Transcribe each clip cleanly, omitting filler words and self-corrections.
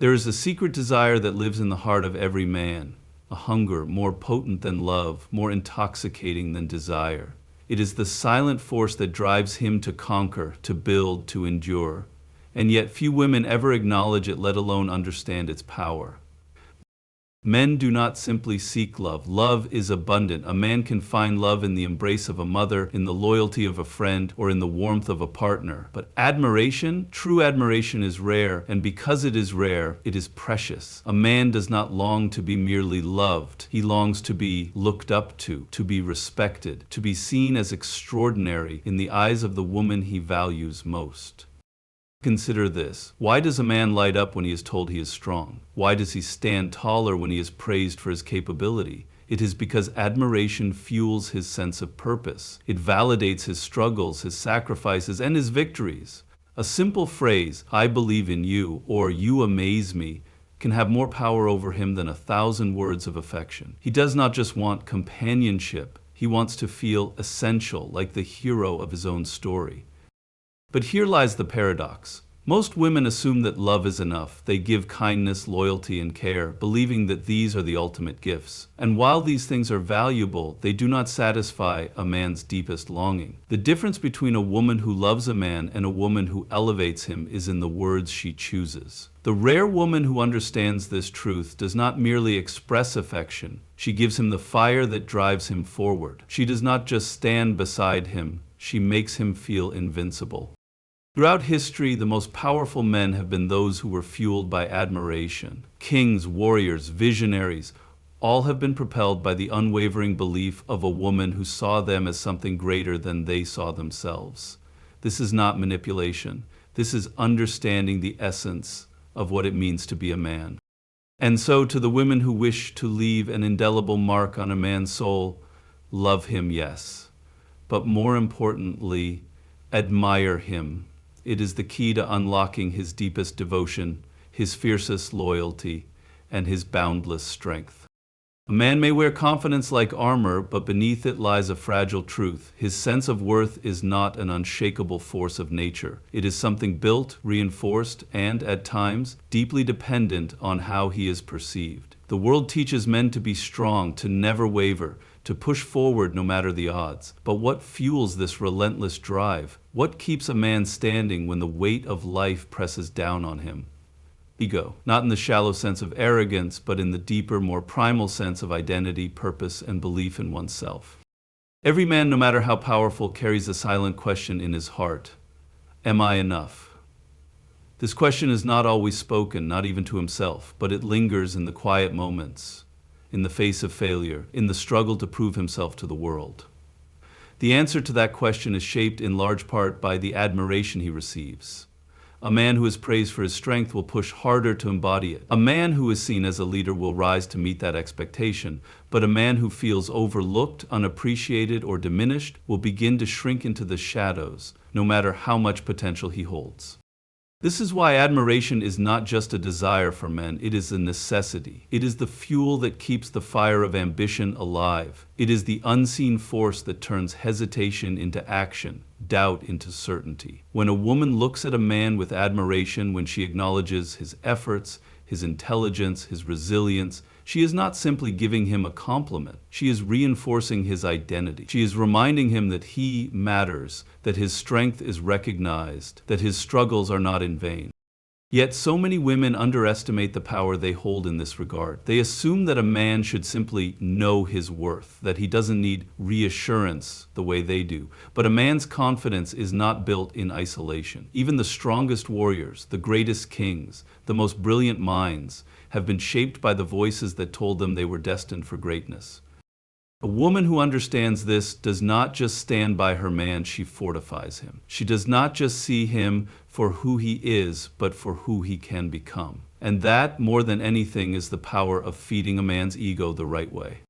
There is a secret desire that lives in the heart of every man, a hunger more potent than love, more intoxicating than desire. It is the silent force that drives him to conquer, to build, to endure. And yet few women ever acknowledge it, let alone understand its power. Men do not simply seek love. Love is abundant. A man can find love in the embrace of a mother, in the loyalty of a friend, or in the warmth of a partner. But admiration, true admiration, is rare, and because it is rare, it is precious. A man does not long to be merely loved. He longs to be looked up to be respected, to be seen as extraordinary in the eyes of the woman he values most. Consider this. Why does a man light up when he is told he is strong? Why does he stand taller when he is praised for his capability? It is because admiration fuels his sense of purpose. It validates his struggles, his sacrifices, and his victories. A simple phrase, "I believe in you," or "you amaze me," can have more power over him than 1,000 words of affection. He does not just want companionship. He wants to feel essential, like the hero of his own story. But here lies the paradox. Most women assume that love is enough. They give kindness, loyalty, and care, believing that these are the ultimate gifts. And while these things are valuable, they do not satisfy a man's deepest longing. The difference between a woman who loves a man and a woman who elevates him is in the words she chooses. The rare woman who understands this truth does not merely express affection. She gives him the fire that drives him forward. She does not just stand beside him. She makes him feel invincible. Throughout history, the most powerful men have been those who were fueled by admiration. Kings, warriors, visionaries, all have been propelled by the unwavering belief of a woman who saw them as something greater than they saw themselves. This is not manipulation. This is understanding the essence of what it means to be a man. And so, to the women who wish to leave an indelible mark on a man's soul, love him, yes. But more importantly, admire him. It is the key to unlocking his deepest devotion, his fiercest loyalty, and his boundless strength. A man may wear confidence like armor, but beneath it lies a fragile truth. His sense of worth is not an unshakable force of nature. It is something built, reinforced, and, at times, deeply dependent on how he is perceived. The world teaches men to be strong, to never waver, to push forward no matter the odds. But what fuels this relentless drive? What keeps a man standing when the weight of life presses down on him? Ego, not in the shallow sense of arrogance, but in the deeper, more primal sense of identity, purpose, and belief in oneself. Every man, no matter how powerful, carries a silent question in his heart. Am I enough? This question is not always spoken, not even to himself, but it lingers in the quiet moments, in the face of failure, in the struggle to prove himself to the world. The answer to that question is shaped in large part by the admiration he receives. A man who is praised for his strength will push harder to embody it. A man who is seen as a leader will rise to meet that expectation, but a man who feels overlooked, unappreciated, or diminished will begin to shrink into the shadows, no matter how much potential he holds. This is why admiration is not just a desire for men, it is a necessity. It is the fuel that keeps the fire of ambition alive. It is the unseen force that turns hesitation into action, doubt into certainty. When a woman looks at a man with admiration, when she acknowledges his efforts, his intelligence, his resilience, she is not simply giving him a compliment. She is reinforcing his identity. She is reminding him that he matters, that his strength is recognized, that his struggles are not in vain. Yet so many women underestimate the power they hold in this regard. They assume that a man should simply know his worth, that he doesn't need reassurance the way they do. But a man's confidence is not built in isolation. Even the strongest warriors, the greatest kings, the most brilliant minds have been shaped by the voices that told them they were destined for greatness. A woman who understands this does not just stand by her man, she fortifies him. She does not just see him for who he is, but for who he can become. And that, more than anything, is the power of feeding a man's ego the right way.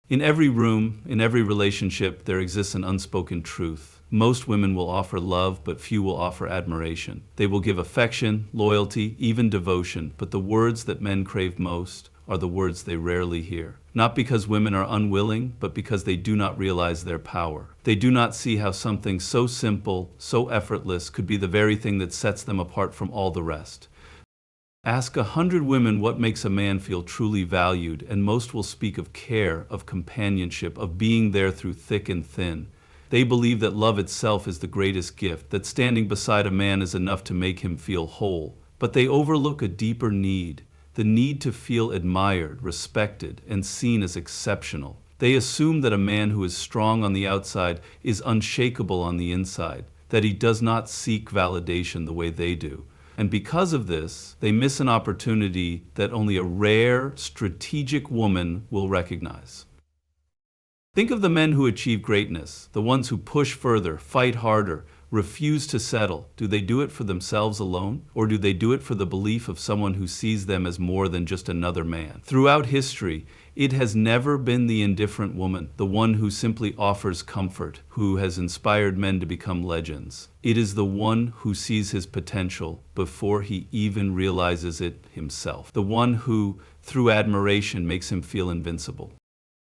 In every room, in every relationship, there exists an unspoken truth. Most women will offer love, but few will offer admiration. They will give affection, loyalty, even devotion, but the words that men crave most are the words they rarely hear. Not because women are unwilling, but because they do not realize their power. They do not see how something so simple, so effortless, could be the very thing that sets them apart from all the rest. Ask 100 women what makes a man feel truly valued, and most will speak of care, of companionship, of being there through thick and thin. They believe that love itself is the greatest gift, that standing beside a man is enough to make him feel whole. But they overlook a deeper need, the need to feel admired, respected, and seen as exceptional. They assume that a man who is strong on the outside is unshakable on the inside, that he does not seek validation the way they do. And because of this, they miss an opportunity that only a rare, strategic woman will recognize. Think of the men who achieve greatness, the ones who push further, fight harder, refuse to settle. Do they do it for themselves alone? Or do they do it for the belief of someone who sees them as more than just another man? Throughout history, it has never been the indifferent woman, the one who simply offers comfort, who has inspired men to become legends. It is the one who sees his potential before he even realizes it himself. The one who, through admiration, makes him feel invincible.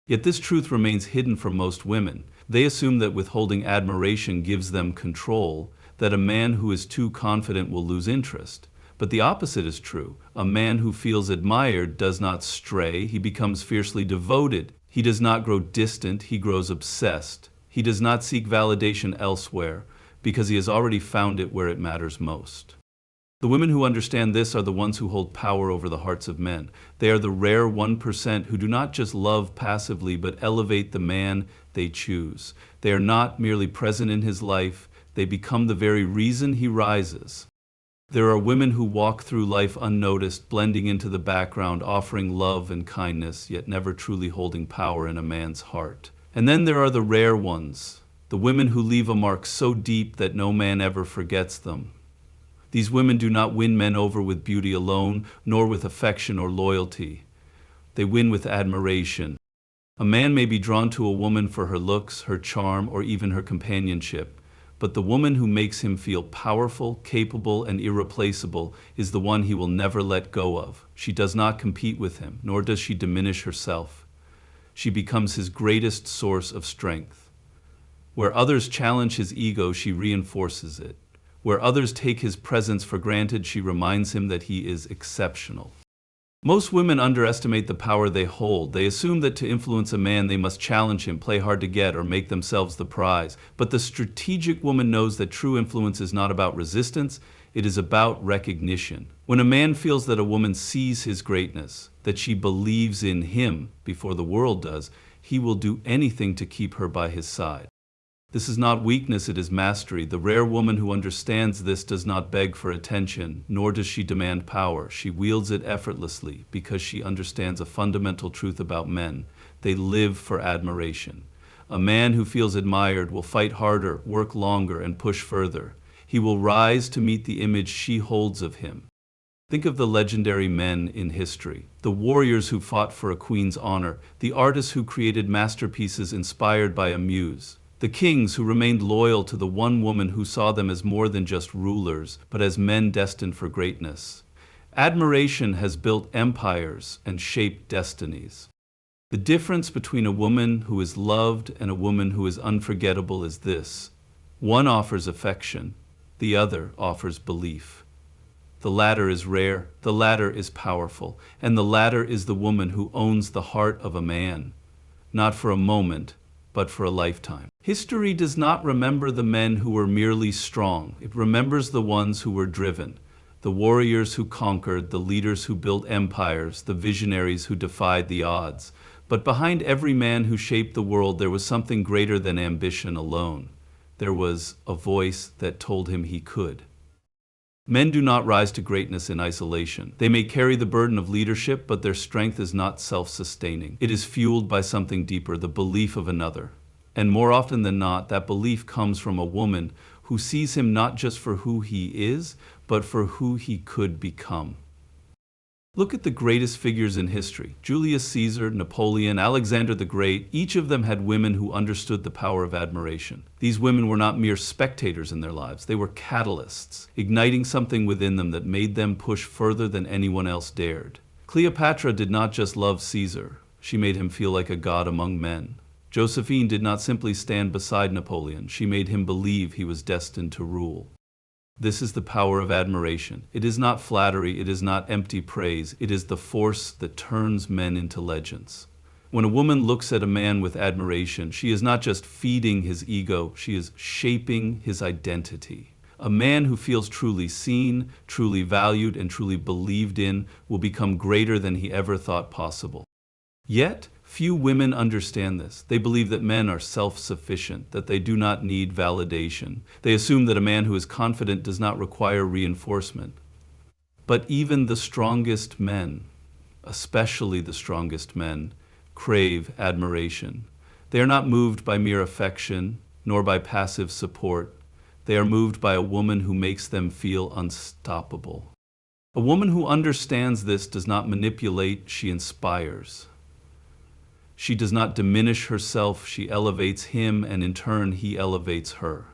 Yet this truth remains hidden from most women. They assume that withholding admiration gives them control, that a man who is too confident will lose interest. But the opposite is true. A man who feels admired does not stray, he becomes fiercely devoted. He does not grow distant, he grows obsessed. He does not seek validation elsewhere, because he has already found it where it matters most. The women who understand this are the ones who hold power over the hearts of men. They are the rare 1% who do not just love passively, but elevate the man they choose. They are not merely present in his life, they become the very reason he rises. There are women who walk through life unnoticed, blending into the background, offering love and kindness, yet never truly holding power in a man's heart. And then there are the rare ones, the women who leave a mark so deep that no man ever forgets them. These women do not win men over with beauty alone, nor with affection or loyalty. They win with admiration. A man may be drawn to a woman for her looks, her charm, or even her companionship. But the woman who makes him feel powerful, capable, and irreplaceable is the one he will never let go of. She does not compete with him, nor does she diminish herself. She becomes his greatest source of strength. Where others challenge his ego, she reinforces it. Where others take his presence for granted, she reminds him that he is exceptional. Most women underestimate the power they hold. They assume that to influence a man, they must challenge him, play hard to get, or make themselves the prize. But the strategic woman knows that true influence is not about resistance, it is about recognition. When a man feels that a woman sees his greatness, that she believes in him before the world does, he will do anything to keep her by his side. This is not weakness, it is mastery. The rare woman who understands this does not beg for attention, nor does she demand power. She wields it effortlessly because she understands a fundamental truth about men. They live for admiration. A man who feels admired will fight harder, work longer, and push further. He will rise to meet the image she holds of him. Think of the legendary men in history, the warriors who fought for a queen's honor, the artists who created masterpieces inspired by a muse. The kings who remained loyal to the one woman who saw them as more than just rulers, but as men destined for greatness. Admiration has built empires and shaped destinies. The difference between a woman who is loved and a woman who is unforgettable is this. One offers affection, the other offers belief. The latter is rare, the latter is powerful, and the latter is the woman who owns the heart of a man, not for a moment, but for a lifetime. History does not remember the men who were merely strong. It remembers the ones who were driven, the warriors who conquered, the leaders who built empires, the visionaries who defied the odds. But behind every man who shaped the world, there was something greater than ambition alone. There was a voice that told him he could. Men do not rise to greatness in isolation. They may carry the burden of leadership, but their strength is not self-sustaining. It is fueled by something deeper, the belief of another. And more often than not, that belief comes from a woman who sees him not just for who he is, but for who he could become. Look at the greatest figures in history. Julius Caesar, Napoleon, Alexander the Great, each of them had women who understood the power of admiration. These women were not mere spectators in their lives. They were catalysts, igniting something within them that made them push further than anyone else dared. Cleopatra did not just love Caesar. She made him feel like a god among men. Josephine did not simply stand beside Napoleon. She made him believe he was destined to rule. This is the power of admiration. It is not flattery, it is not empty praise, it is the force that turns men into legends. When a woman looks at a man with admiration, she is not just feeding his ego, she is shaping his identity. A man who feels truly seen, truly valued, and truly believed in will become greater than he ever thought possible. Yet, few women understand this. They believe that men are self-sufficient, that they do not need validation. They assume that a man who is confident does not require reinforcement. But even the strongest men, especially the strongest men, crave admiration. They are not moved by mere affection, nor by passive support. They are moved by a woman who makes them feel unstoppable. A woman who understands this does not manipulate, she inspires. She does not diminish herself, she elevates him, and in turn he elevates her.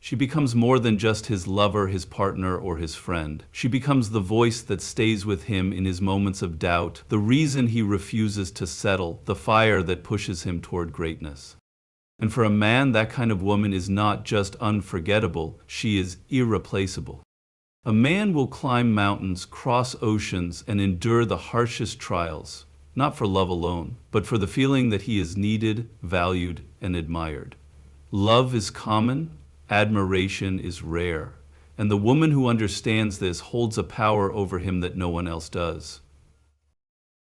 She becomes more than just his lover, his partner, or his friend. She becomes the voice that stays with him in his moments of doubt, the reason he refuses to settle, the fire that pushes him toward greatness. And for a man, that kind of woman is not just unforgettable, she is irreplaceable. A man will climb mountains, cross oceans, and endure the harshest trials, not for love alone, but for the feeling that he is needed, valued, and admired. Love is common, admiration is rare, and the woman who understands this holds a power over him that no one else does.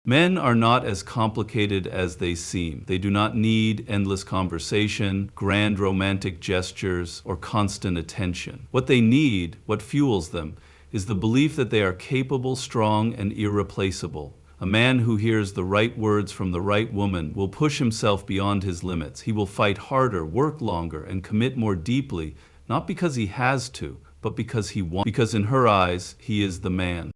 Men are not as complicated as they seem. They do not need endless conversation, grand romantic gestures, or constant attention. What they need, what fuels them, is the belief that they are capable, strong, and irreplaceable. A man who hears the right words from the right woman will push himself beyond his limits. He will fight harder, work longer, and commit more deeply, not because he has to, but because he wants. Because in her eyes, he is the man.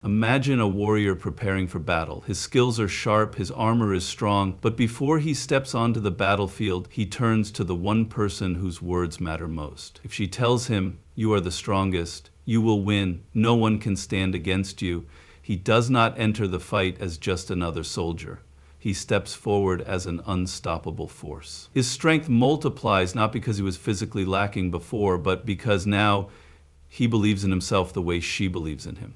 Imagine a warrior preparing for battle. His skills are sharp, his armor is strong, but before he steps onto the battlefield, he turns to the one person whose words matter most. If she tells him, "You are the strongest, you will win, no one can stand against you," he does not enter the fight as just another soldier. He steps forward as an unstoppable force. His strength multiplies not because he was physically lacking before, but because now he believes in himself the way she believes in him.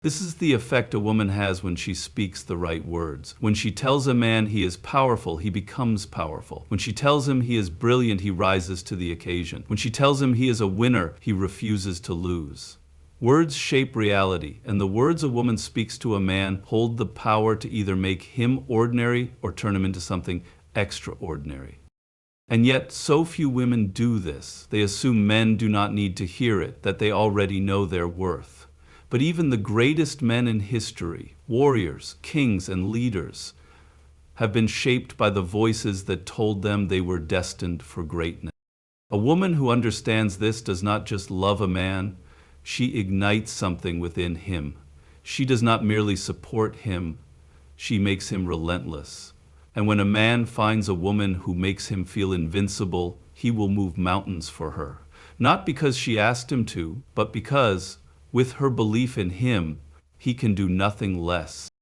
This is the effect a woman has when she speaks the right words. When she tells a man he is powerful, he becomes powerful. When she tells him he is brilliant, he rises to the occasion. When she tells him he is a winner, he refuses to lose. Words shape reality, and the words a woman speaks to a man hold the power to either make him ordinary or turn him into something extraordinary. And yet, so few women do this. They assume men do not need to hear it, that they already know their worth. But even the greatest men in history, warriors, kings, and leaders, have been shaped by the voices that told them they were destined for greatness. A woman who understands this does not just love a man, she ignites something within him. She does not merely support him, she makes him relentless. And when a man finds a woman who makes him feel invincible, he will move mountains for her. Not because she asked him to, but because, with her belief in him, he can do nothing less.